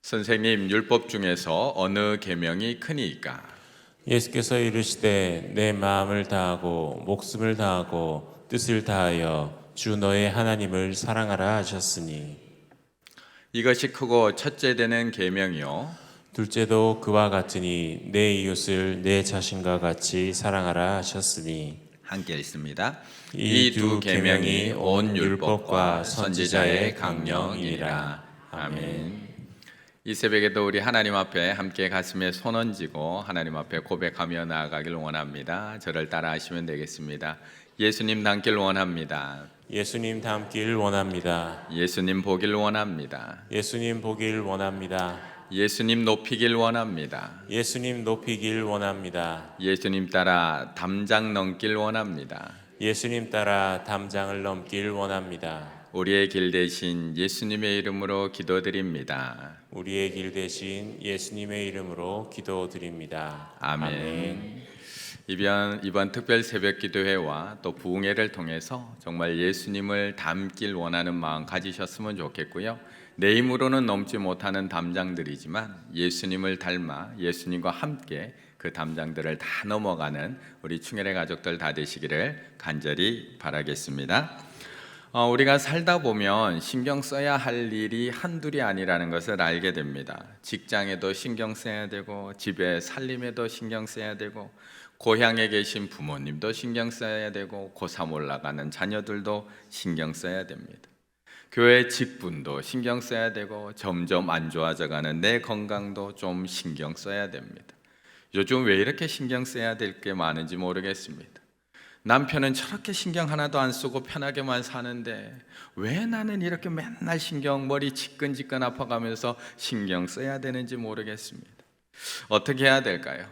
선생님, 율법 중에서 어느 계명이 크니이까? 예수께서 이르시되 내 마음을 다하고 목숨을 다하고 뜻을 다하여 주 너의 하나님을 사랑하라 하셨으니 이것이 크고 첫째 되는 계명이요. 둘째도 그와 같으니 내 이웃을 내 자신과 같이 사랑하라 하셨으니 함께 읽습니다. 이 이 두 두 계명이 계명이 온 율법과 선지자의 선지자의 강령이니라. 아멘. 아멘. 이 새벽에도 우리 하나님 앞에 함께 가슴에 손 얹고 하나님 앞에 고백하며 나아가길 원합니다. 저를 따라하시면 되겠습니다. 예수님 닮길 원합니다. 예수님 닮길 원합니다. 예수님 보길 원합니다. 예수님 보길 원합니다. 예수님 높이길 원합니다. 예수님 높이길 원합니다. 예수님 따라 담장 넘길 원합니다. 예수님 따라 담장을 넘길 원합니다. 우리의 길 대신 예수님의 이름으로 기도드립니다. 우리의 길 대신 예수님의 이름으로 기도드립니다. 아멘. 이번 특별 새벽 기도회와 또 부흥회를 통해서 정말 예수님을 닮길 원하는 마음 가지셨으면 좋겠고요. 내 힘으로는 넘지 못하는 담장들이지만 예수님을 닮아 예수님과 함께 그 담장들을 다 넘어가는 우리 충혈의 가족들 다 되시기를 간절히 바라겠습니다. 우리가 살다 보면 신경 써야 할 일이 한둘이 아니라는 것을 알게 됩니다. 직장에도 신경 써야 되고 집에 살림에도 신경 써야 되고 고향에 계신 부모님도 신경 써야 되고 고3 올라가는 자녀들도 신경 써야 됩니다. 교회 직분도 신경 써야 되고 점점 안 좋아져가는 내 건강도 좀 신경 써야 됩니다. 요즘 왜 이렇게 신경 써야 될 게 많은지 모르겠습니다. 남편은 저렇게 신경 하나도 안 쓰고 편하게만 사는데 왜 나는 이렇게 맨날 머리 지끈지끈 아파가면서 신경 써야 되는지 모르겠습니다. 어떻게 해야 될까요?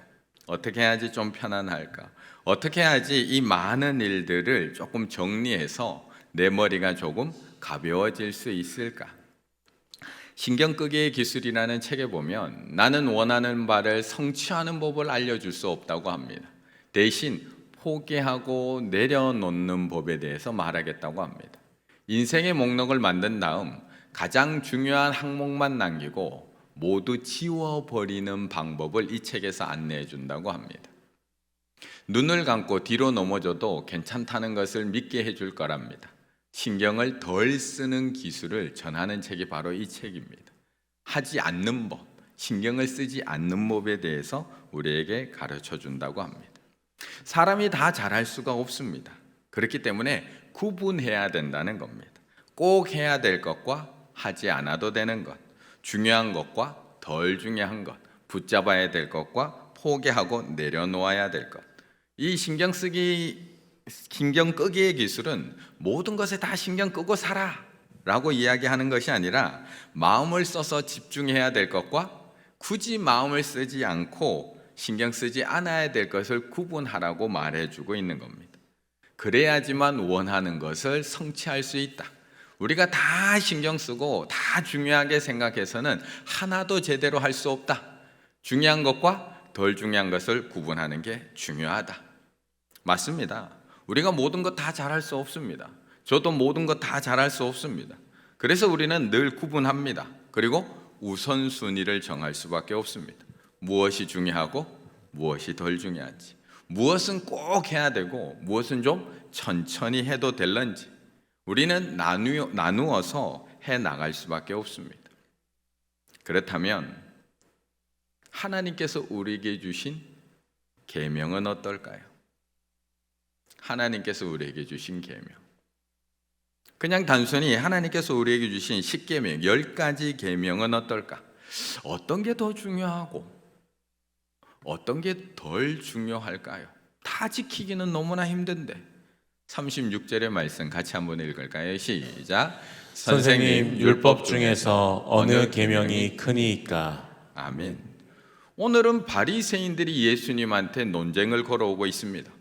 어떻게 해야지 좀 편안할까? 어떻게 해야지 이 많은 일들을 조금 정리해서 내 머리가 조금 가벼워질 수 있을까? 신경 끄기의 기술이라는 책에 보면 나는 원하는 바를 성취하는 법을 알려줄 수 없다고 합니다. 대신 포기하고 내려놓는 법에 대해서 말하겠다고 합니다. 인생의 목록을 만든 다음 가장 중요한 항목만 남기고 모두 지워버리는 방법을 이 책에서 안내해 준다고 합니다. 눈을 감고 뒤로 넘어져도 괜찮다는 것을 믿게 해줄 거랍니다. 신경을 덜 쓰는 기술을 전하는 책이 바로 이 책입니다. 하지 않는 법, 신경을 쓰지 않는 법에 대해서 우리에게 가르쳐 준다고 합니다. 사람이 다 잘할 수가 없습니다. 그렇기 때문에 구분해야 된다는 겁니다. 꼭 해야 될 것과 하지 않아도 되는 것, 중요한 것과 덜 중요한 것, 붙잡아야 될 것과 포기하고 내려놓아야 될 것. 이 신경 끄기의 기술은 모든 것에 다 신경 끄고 살아 라고 이야기하는 것이 아니라 마음을 써서 집중해야 될 것과 굳이 마음을 쓰지 않고 신경 쓰지 않아야 될 것을 구분하라고 말해주고 있는 겁니다. 그래야지만 원하는 것을 성취할 수 있다. 우리가 다 신경 쓰고 다 중요하게 생각해서는 하나도 제대로 할 수 없다. 중요한 것과 덜 중요한 것을 구분하는 게 중요하다. 맞습니다. 우리가 모든 것 다 잘할 수 없습니다. 저도 모든 것 다 잘할 수 없습니다. 그래서 우리는 늘 구분합니다. 그리고 우선순위를 정할 수밖에 없습니다. 무엇이 중요하고 무엇이 덜 중요한지, 무엇은 꼭 해야 되고 무엇은 좀 천천히 해도 될런지 우리는 나누어서 해 나갈 수밖에 없습니다. 그렇다면 하나님께서 우리에게 주신 계명은 어떨까요? 하나님께서 우리에게 주신 계명, 그냥 단순히 하나님께서 우리에게 주신 10계명, 10가지 계명은 어떨까? 어떤 게 더 중요하고 어떤 게 덜 중요할까요? 다 지키기는 너무나 힘든데 36절의 말씀 같이 한번 읽을까요? 시작. 선생님 율법 중에서 어느 계명이 크니이까? 아멘. 오늘은 바리새인들이 예수님한테 논쟁을 걸어오고 있습니다.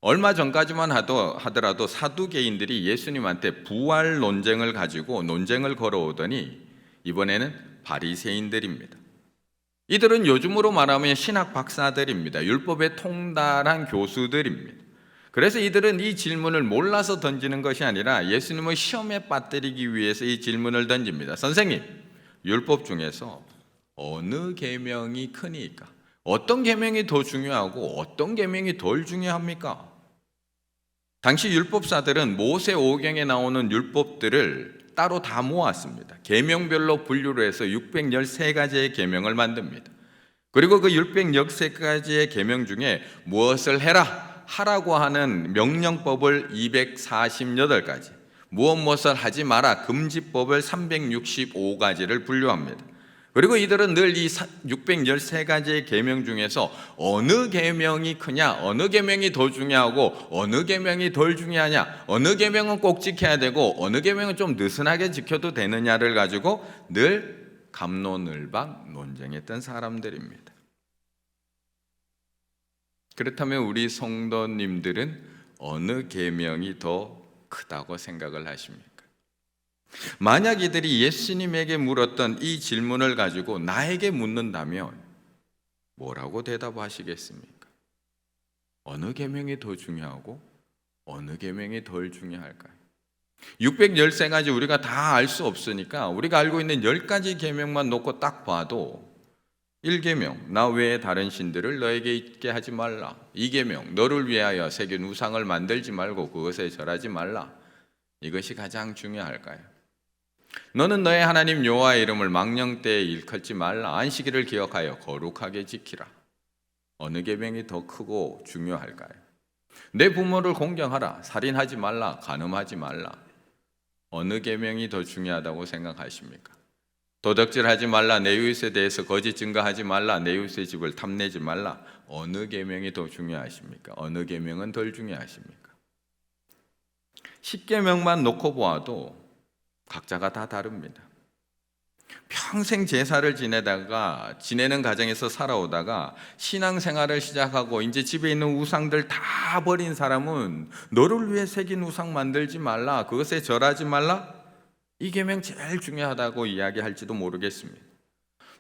얼마 전까지만 하더라도 사두개인들이 예수님한테 부활 논쟁을 가지고 논쟁을 걸어오더니 이번에는 바리새인들입니다. 이들은 요즘으로 말하면 신학 박사들입니다. 율법에 통달한 교수들입니다. 그래서 이들은 이 질문을 몰라서 던지는 것이 아니라 예수님을 시험에 빠뜨리기 위해서 이 질문을 던집니다. 선생님, 율법 중에서 어느 계명이 크니까? 어떤 계명이 더 중요하고 어떤 계명이 덜 중요합니까? 당시 율법사들은 모세 오경에 나오는 율법들을 따로 다 모았습니다. 계명별로 분류를 해서 613가지의 계명을 만듭니다. 그리고 그 613가지의 계명 중에 무엇을 해라, 하라고 하는 명령법을 248가지, 무엇을 하지 마라, 금지법을 365가지를 분류합니다. 그리고 이들은 늘 이 613가지의 계명 중에서 어느 계명이 크냐, 어느 계명이 더 중요하고 어느 계명이 덜 중요하냐, 어느 계명은 꼭 지켜야 되고 어느 계명은 좀 느슨하게 지켜도 되느냐를 가지고 늘 갑론을박 논쟁했던 사람들입니다. 그렇다면 우리 성도님들은 어느 계명이 더 크다고 생각을 하십니까? 만약 이들이 예수님에게 물었던 이 질문을 가지고 나에게 묻는다면 뭐라고 대답하시겠습니까? 어느 계명이 더 중요하고 어느 계명이 덜 중요할까요? 613가지 우리가 다 알 수 없으니까 우리가 알고 있는 10가지 계명만 놓고 딱 봐도 1계명, 나 외에 다른 신들을 너에게 있게 하지 말라. 2계명, 너를 위하여 새긴 우상을 만들지 말고 그것에 절하지 말라. 이것이 가장 중요할까요? 너는 너의 하나님 여호와의 이름을 망령 때에 일컬지 말라. 안식일을 기억하여 거룩하게 지키라. 어느 계명이 더 크고 중요할까요? 내 부모를 공경하라. 살인하지 말라. 간음하지 말라. 어느 계명이 더 중요하다고 생각하십니까? 도둑질하지 말라. 내 이웃에 대해서 거짓 증거하지 말라. 내 이웃의 집을 탐내지 말라. 어느 계명이 더 중요하십니까? 어느 계명은 덜 중요하십니까? 10계명만 놓고 보아도 각자가 다 다릅니다. 평생 제사를 지내는 가정에서 살아오다가 신앙생활을 시작하고 이제 집에 있는 우상들 다 버린 사람은 너를 위해 새긴 우상 만들지 말라, 그것에 절하지 말라, 이 계명 제일 중요하다고 이야기할지도 모르겠습니다.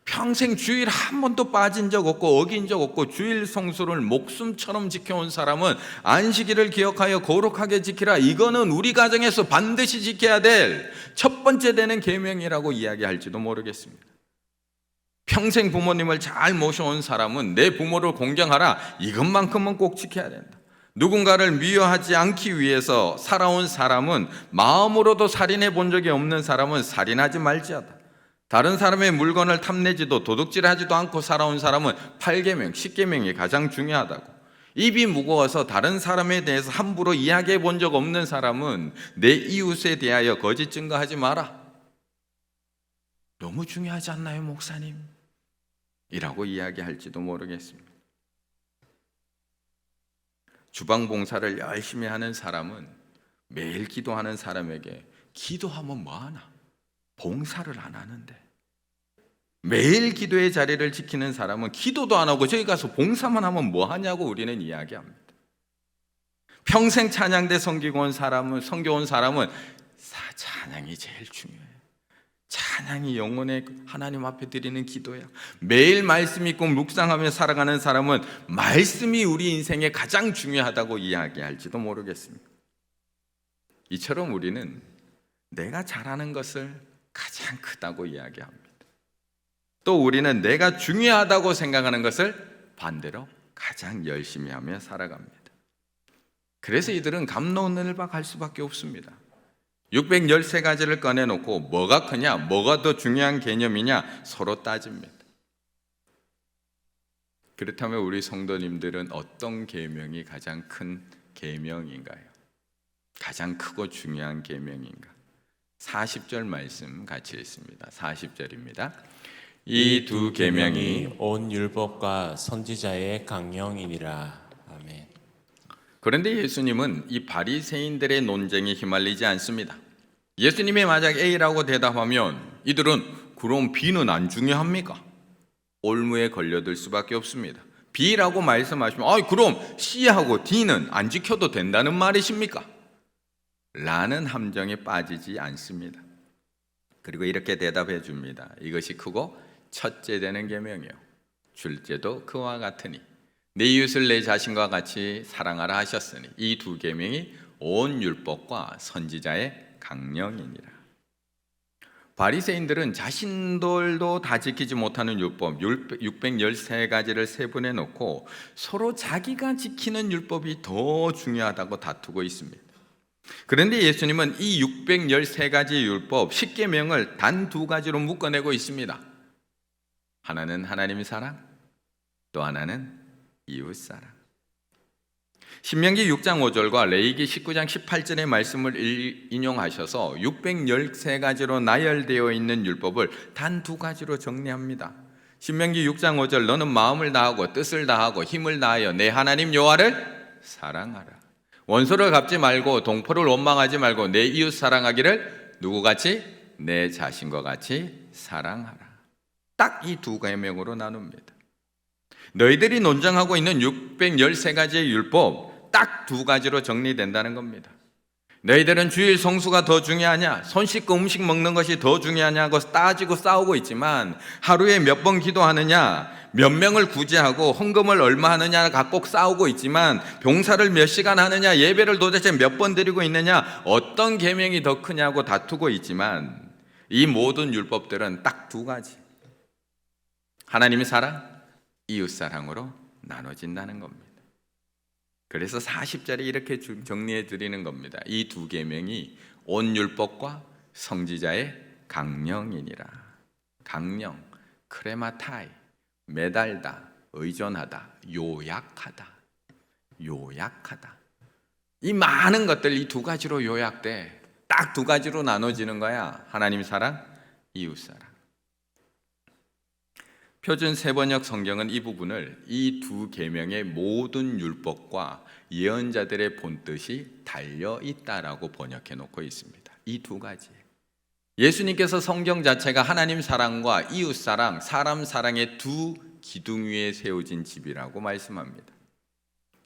평생 주일 한 번도 빠진 적 없고 어긴 적 없고 주일 성수를 목숨처럼 지켜온 사람은 안식일을 기억하여 거룩하게 지키라, 이거는 우리 가정에서 반드시 지켜야 될 첫 번째 되는 계명이라고 이야기할지도 모르겠습니다. 평생 부모님을 잘 모셔온 사람은 내 부모를 공경하라, 이것만큼은 꼭 지켜야 된다. 누군가를 미워하지 않기 위해서 살아온 사람은, 마음으로도 살인해 본 적이 없는 사람은 살인하지 말지어다. 다른 사람의 물건을 탐내지도 도둑질하지도 않고 살아온 사람은 8계명, 10계명이 가장 중요하다고. 입이 무거워서 다른 사람에 대해서 함부로 이야기해 본 적 없는 사람은 내 이웃에 대하여 거짓 증거하지 마라. 너무 중요하지 않나요, 목사님? 이라고 이야기할지도 모르겠습니다. 주방 봉사를 열심히 하는 사람은 매일 기도하는 사람에게 기도하면 뭐하나? 봉사를 안 하는데. 매일 기도의 자리를 지키는 사람은 기도도 안 하고 저기 가서 봉사만 하면 뭐하냐고 우리는 이야기합니다. 평생 찬양대 섬겨온 사람은 찬양이 제일 중요해요. 찬양이 영혼의 하나님 앞에 드리는 기도야. 매일 말씀 읽고 묵상하며 살아가는 사람은 말씀이 우리 인생에 가장 중요하다고 이야기할지도 모르겠습니다. 이처럼 우리는 내가 잘하는 것을 가장 크다고 이야기합니다. 또 우리는 내가 중요하다고 생각하는 것을 반대로 가장 열심히 하며 살아갑니다. 그래서 이들은 갑론을박할 수밖에 없습니다. 613가지를 꺼내놓고 뭐가 크냐, 뭐가 더 중요한 개념이냐 서로 따집니다. 그렇다면 우리 성도님들은 어떤 계명이 가장 큰 계명인가요? 가장 크고 중요한 계명인가? 40절 말씀 같이 읽습니다. 40절입니다. 이 두 계명이 온 율법과 선지자의 강령이니라. 아멘. 그런데 예수님은 이 바리새인들의 논쟁에 휘말리지 않습니다. 예수님이 만약 A라고 대답하면 이들은 그럼 B는 안 중요합니까? 올무에 걸려들 수밖에 없습니다. B라고 말씀하시면 그럼 C하고 D는 안 지켜도 된다는 말이십니까? 라는 함정에 빠지지 않습니다. 그리고 이렇게 대답해 줍니다. 이것이 크고 첫째 되는 계명이요, 둘째도 그와 같으니 내 이웃을 내 자신과 같이 사랑하라 하셨으니 이 두 계명이 온 율법과 선지자의 강령이니라. 바리새인들은 자신들도 다 지키지 못하는 율법 613가지를 세분해 놓고 서로 자기가 지키는 율법이 더 중요하다고 다투고 있습니다. 그런데 예수님은 이 613가지 율법 10계명을 단 두 가지로 묶어내고 있습니다. 하나는 하나님의 사랑, 또 하나는 이웃 사랑. 신명기 6장 5절과 레위기 19장 18절의 말씀을 인용하셔서 613가지로 나열되어 있는 율법을 단 두 가지로 정리합니다. 신명기 6장 5절 너는 마음을 다하고 뜻을 다하고 힘을 다하여 내 하나님 여호와를 사랑하라. 원수를 갚지 말고 동포를 원망하지 말고 내 이웃 사랑하기를 누구같이? 내 자신과 같이 사랑하라. 딱 이 두 계명으로 나눕니다. 너희들이 논쟁하고 있는 613가지의 율법 딱 두 가지로 정리된다는 겁니다. 너희들은 주일 성수가 더 중요하냐, 손 씻고 음식 먹는 것이 더 중요하냐고 따지고 싸우고 있지만 하루에 몇 번 기도하느냐, 몇 명을 구제하고 헌금을 얼마 하느냐가 꼭 싸우고 있지만 봉사를 몇 시간 하느냐, 예배를 도대체 몇 번 드리고 있느냐, 어떤 계명이 더 크냐고 다투고 있지만 이 모든 율법들은 딱 두 가지, 하나님의 사랑, 이웃 사랑으로 나눠진다는 겁니다. 그래서 40절에 이렇게 정리해 드리는 겁니다. 이 두 계명이 온 율법과 성지자의 강령이니라. 강령, 크레마타이, 매달다, 의존하다, 요약하다. 요약하다. 이 많은 것들 이 두 가지로 요약돼. 딱 두 가지로 나눠지는 거야. 하나님 사랑, 이웃 사랑. 표준 세번역 성경은 이 부분을 이 두 계명의 모든 율법과 예언자들의 본뜻이 달려 있다라고 번역해 놓고 있습니다. 이 두 가지. 예수님께서 성경 자체가 하나님 사랑과 이웃 사랑, 사람 사랑의 두 기둥 위에 세워진 집이라고 말씀합니다.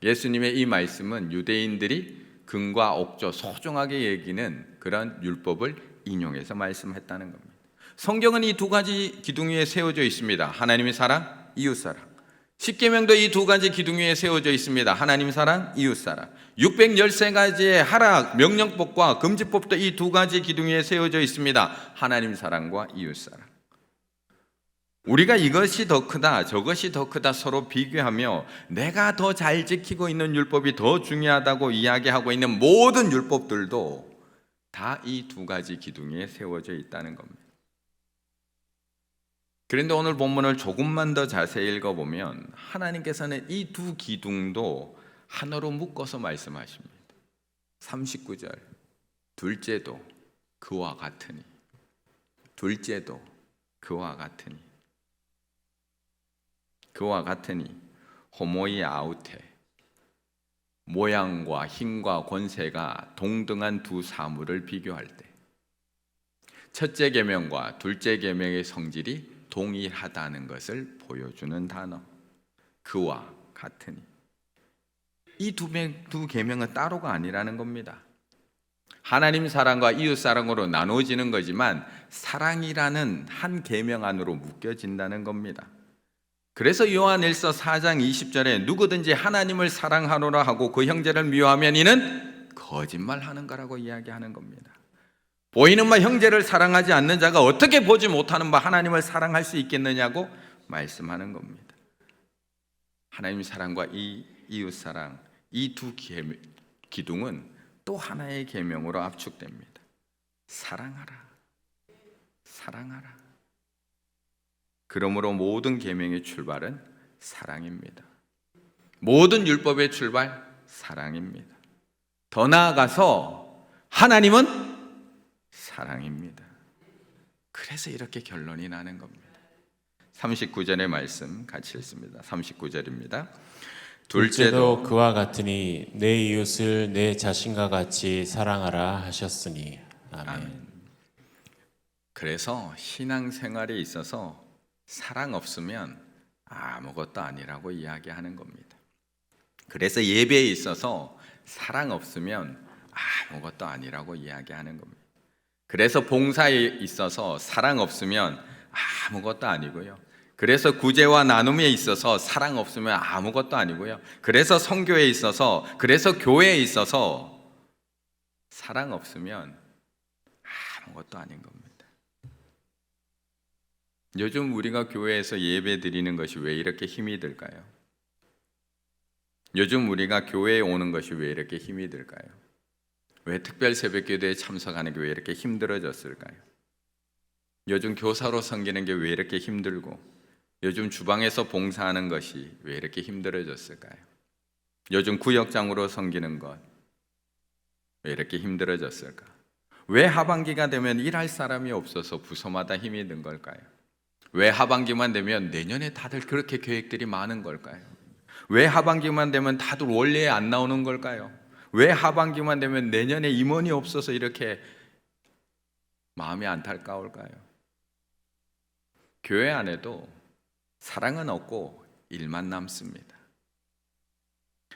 예수님의 이 말씀은 유대인들이 금과 옥조 소중하게 여기는 그런 율법을 인용해서 말씀했다는 겁니다. 성경은 이 두 가지 기둥 위에 세워져 있습니다. 하나님의 사랑, 이웃 사랑. 십계명도 이 두 가지 기둥 위에 세워져 있습니다. 하나님 사랑, 이웃 사랑. 613가지의 하락, 명령법과 금지법도 이 두 가지 기둥 위에 세워져 있습니다. 하나님 사랑과 이웃 사랑. 우리가 이것이 더 크다, 저것이 더 크다 서로 비교하며 내가 더 잘 지키고 있는 율법이 더 중요하다고 이야기하고 있는 모든 율법들도 다 이 두 가지 기둥 위에 세워져 있다는 겁니다. 그런데 오늘 본문을 조금만 더 자세히 읽어보면 하나님께서는 이 두 기둥도 하나로 묶어서 말씀하십니다. 39절 둘째도 그와 같으니, 둘째도 그와 같으니, 그와 같으니 호모이 아우테, 모양과 힘과 권세가 동등한 두 사물을 비교할 때 첫째 계명과 둘째 계명의 성질이 동일하다는 것을 보여주는 단어, 그와 같으니. 이 두 계명은 따로가 아니라는 겁니다. 하나님 사랑과 이웃 사랑으로 나눠지는 거지만 사랑이라는 한 계명 안으로 묶여진다는 겁니다. 그래서 요한일서 4장 20절에 누구든지 하나님을 사랑하노라 하고 그 형제를 미워하면 이는 거짓말하는 거라고 이야기하는 겁니다. 보이는 바 형제를 사랑하지 않는 자가 어떻게 보지 못하는 바 하나님을 사랑할 수 있겠느냐고 말씀하는 겁니다. 하나님 사랑과 이 이웃 사랑, 이 두 기둥은 또 하나의 계명으로 압축됩니다. 사랑하라, 사랑하라. 그러므로 모든 계명의 출발은 사랑입니다. 모든 율법의 출발 사랑입니다. 더 나아가서 하나님은 사랑입니다. 그래서 이렇게 결론이 나는 겁니다. 39절의 말씀 같이 읽습니다. 39절입니다. 둘째도 그와 같으니 내 이웃을 내 자신과 같이 사랑하라 하셨으니. 아멘. 그래서 신앙생활에 있어서 사랑 없으면 아무것도 아니라고 이야기하는 겁니다. 그래서 예배에 있어서 사랑 없으면 아무것도 아니라고 이야기하는 겁니다. 그래서 봉사에 있어서 사랑 없으면 아무것도 아니고요. 그래서 구제와 나눔에 있어서 사랑 없으면 아무것도 아니고요. 그래서 선교에 있어서, 그래서 교회에 있어서 사랑 없으면 아무것도 아닌 겁니다. 요즘 우리가 교회에서 예배 드리는 것이 왜 이렇게 힘이 들까요? 요즘 우리가 교회에 오는 것이 왜 이렇게 힘이 들까요? 왜 특별 새벽기도에 참석하는 게 왜 이렇게 힘들어졌을까요? 요즘 교사로 섬기는 게 왜 이렇게 힘들고, 요즘 주방에서 봉사하는 것이 왜 이렇게 힘들어졌을까요? 요즘 구역장으로 섬기는 것 왜 이렇게 힘들어졌을까? 왜 하반기가 되면 일할 사람이 없어서 부서마다 힘이 든 걸까요? 왜 하반기만 되면 내년에 다들 그렇게 계획들이 많은 걸까요? 왜 하반기만 되면 다들 원래에 안 나오는 걸까요? 왜 하반기만 되면 내년에 임원이 없어서 이렇게 마음이 안타까울까요? 교회 안에도 사랑은 없고 일만 남습니다.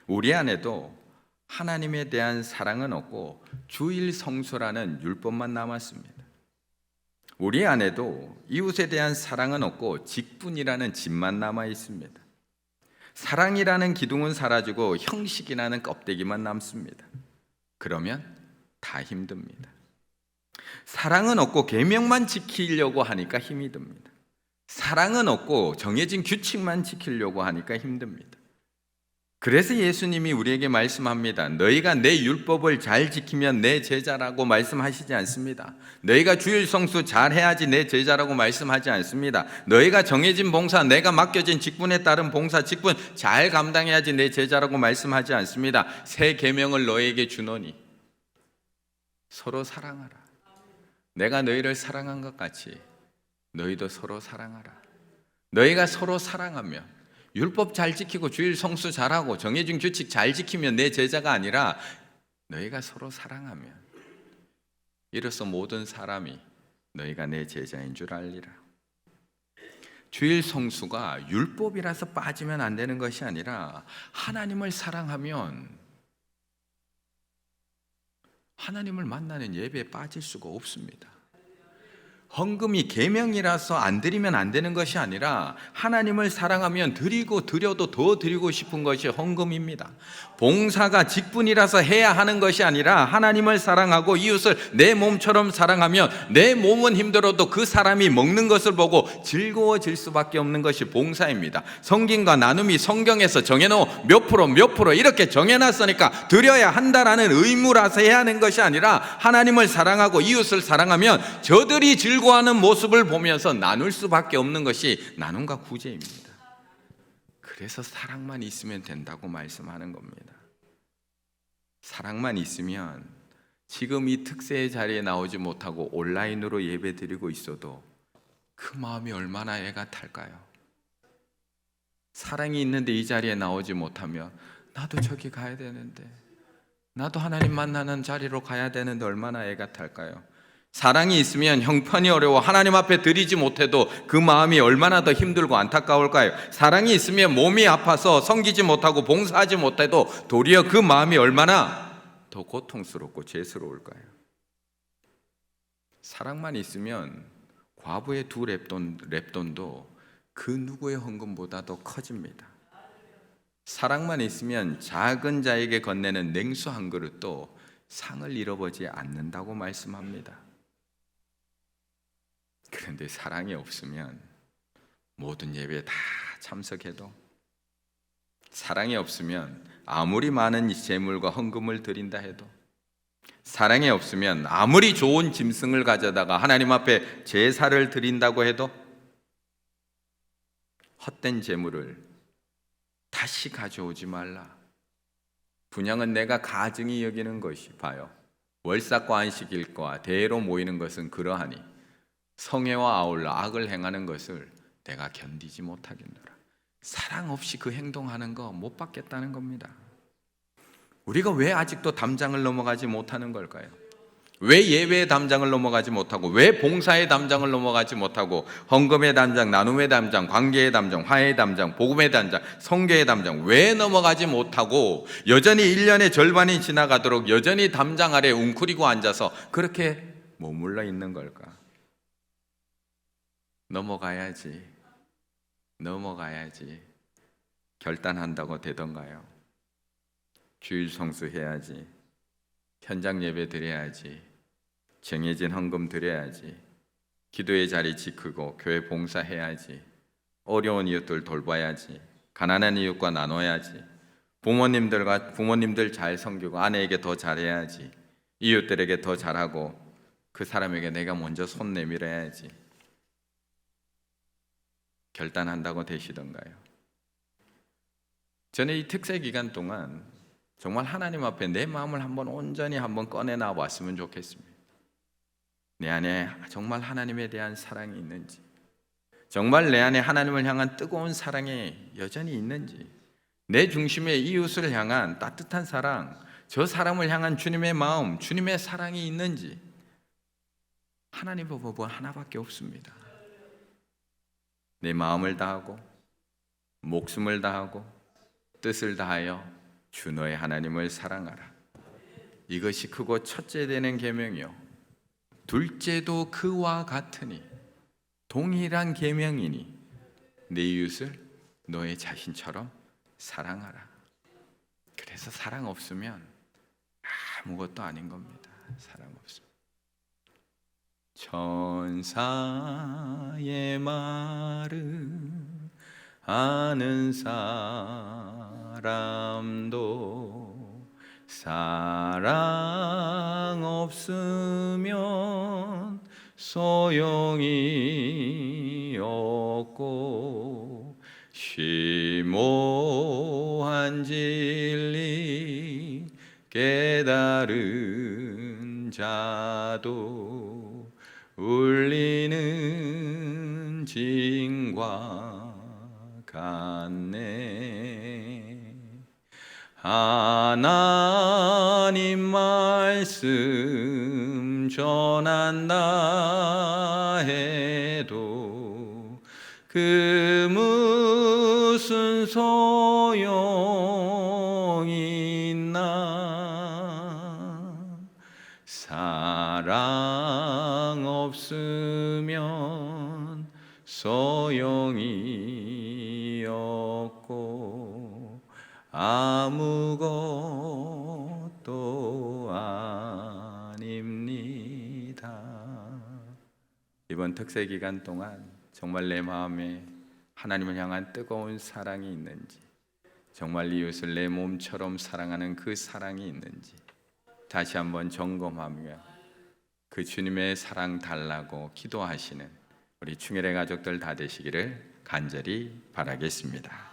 우리 안에도 하나님에 대한 사랑은 없고 주일 성수라는 율법만 남았습니다. 우리 안에도 이웃에 대한 사랑은 없고 직분이라는 집만 남아 있습니다. 사랑이라는 기둥은 사라지고 형식이라는 껍데기만 남습니다. 그러면 다 힘듭니다. 사랑은 없고 계명만 지키려고 하니까 힘이 듭니다. 사랑은 없고 정해진 규칙만 지키려고 하니까 힘듭니다. 그래서 예수님이 우리에게 말씀합니다. 너희가 내 율법을 잘 지키면 내 제자라고 말씀하시지 않습니다. 너희가 주일 성수 잘 해야지 내 제자라고 말씀하지 않습니다. 너희가 정해진 봉사, 내가 맡겨진 직분에 따른 봉사, 직분 잘 감당해야지 내 제자라고 말씀하지 않습니다. 새 계명을 너희에게 주노니 서로 사랑하라. 내가 너희를 사랑한 것 같이 너희도 서로 사랑하라. 너희가 서로 사랑하면, 율법 잘 지키고 주일 성수 잘하고 정해진 규칙 잘 지키면 내 제자가 아니라 너희가 서로 사랑하면 이로써 모든 사람이 너희가 내 제자인 줄 알리라. 주일 성수가 율법이라서 빠지면 안 되는 것이 아니라 하나님을 사랑하면 하나님을 만나는 예배에 빠질 수가 없습니다. 헌금이 계명이라서 안 드리면 안 되는 것이 아니라 하나님을 사랑하면 드리고 드려도 더 드리고 싶은 것이 헌금입니다. 봉사가 직분이라서 해야 하는 것이 아니라 하나님을 사랑하고 이웃을 내 몸처럼 사랑하면 내 몸은 힘들어도 그 사람이 먹는 것을 보고 즐거워질 수밖에 없는 것이 봉사입니다. 성김과 나눔이 성경에서 정해놓은 몇 프로 이렇게 정해놨으니까 드려야 한다라는 의무라서 해야 하는 것이 아니라 하나님을 사랑하고 이웃을 사랑하면 저들이 즐거워하는 모습을 보면서 나눌 수밖에 없는 것이 나눔과 구제입니다. 그래서 사랑만 있으면 된다고 말씀하는 겁니다. 사랑만 있으면 지금 이 특세의 자리에 나오지 못하고 온라인으로 예배 드리고 있어도 그 마음이 얼마나 애가 탈까요? 사랑이 있는데 이 자리에 나오지 못하면 나도 저기 가야 되는데, 나도 하나님 만나는 자리로 가야 되는데 얼마나 애가 탈까요? 사랑이 있으면 형편이 어려워 하나님 앞에 드리지 못해도 그 마음이 얼마나 더 힘들고 안타까울까요? 사랑이 있으면 몸이 아파서 섬기지 못하고 봉사하지 못해도 도리어 그 마음이 얼마나 더 고통스럽고 죄스러울까요? 사랑만 있으면 과부의 두 랩돈도 그 누구의 헌금보다 더 커집니다. 사랑만 있으면 작은 자에게 건네는 냉수 한 그릇도 상을 잃어보지 않는다고 말씀합니다. 그런데 사랑이 없으면 모든 예배에 다 참석해도, 사랑이 없으면 아무리 많은 제물과 헌금을 드린다 해도, 사랑이 없으면 아무리 좋은 짐승을 가져다가 하나님 앞에 제사를 드린다고 해도 헛된 제물을 다시 가져오지 말라. 분향은 내가 가증히 여기는 것이, 봐요, 월삭과 안식일과 대회로 모이는 것은 그러하니 성회와 아울러 악을 행하는 것을 내가 견디지 못하겠노라. 사랑 없이 그 행동하는 거 못 받겠다는 겁니다. 우리가 왜 아직도 담장을 넘어가지 못하는 걸까요? 왜 예배의 담장을 넘어가지 못하고, 왜 봉사의 담장을 넘어가지 못하고, 헌금의 담장, 나눔의 담장, 관계의 담장, 화해의 담장, 복음의 담장, 성교의 담장 왜 넘어가지 못하고 여전히 1년의 절반이 지나가도록 여전히 담장 아래 웅크리고 앉아서 그렇게 머물러 있는 걸까? 넘어가야지 결단한다고 되던가요? 주일 성수해야지, 현장 예배 드려야지, 정해진 헌금 드려야지, 기도의 자리 지키고 교회 봉사해야지. 어려운 이웃들 돌봐야지. 가난한 이웃과 나눠야지. 부모님들 잘 섬기고 아내에게 더 잘해야지. 이웃들에게 더 잘하고 그 사람에게 내가 먼저 손 내밀어야지. 결단한다고 되시던가요? 저는 이 특세 기간 동안 정말 하나님 앞에 내 마음을 온전히 꺼내놔 왔으면 좋겠습니다. 내 안에 정말 하나님에 대한 사랑이 있는지, 정말 내 안에 하나님을 향한 뜨거운 사랑이 여전히 있는지, 내 중심에 이웃을 향한 따뜻한 사랑, 저 사람을 향한 주님의 마음, 주님의 사랑이 있는지. 하나님의 법은 하나밖에 없습니다. 내 마음을 다하고 목숨을 다하고 뜻을 다하여 주 너의 하나님을 사랑하라. 이것이 크고 첫째 되는 계명이요 둘째도 그와 같으니 동일한 계명이니 내 이웃을 너의 자신처럼 사랑하라. 그래서 사랑 없으면 아무것도 아닌 겁니다. 사랑 없으면 천사의 말을 아는 사람도 사랑 없으면 소용이 없고 심오한 진리 깨달은 자도 울리는 징과 같네. 하나님 말씀 전한다 해도 그 무슨 소용이 있나. 사랑 없으면 소용이 없고 아무것도 아닙니다. 이번 특세 기간 동안 정말 내 마음에 하나님을 향한 뜨거운 사랑이 있는지, 정말 이웃을 내 몸처럼 사랑하는 그 사랑이 있는지 다시 한번 점검하며 그 주님의 사랑 달라고 기도하시는 우리 충혈의 가족들 다 되시기를 간절히 바라겠습니다.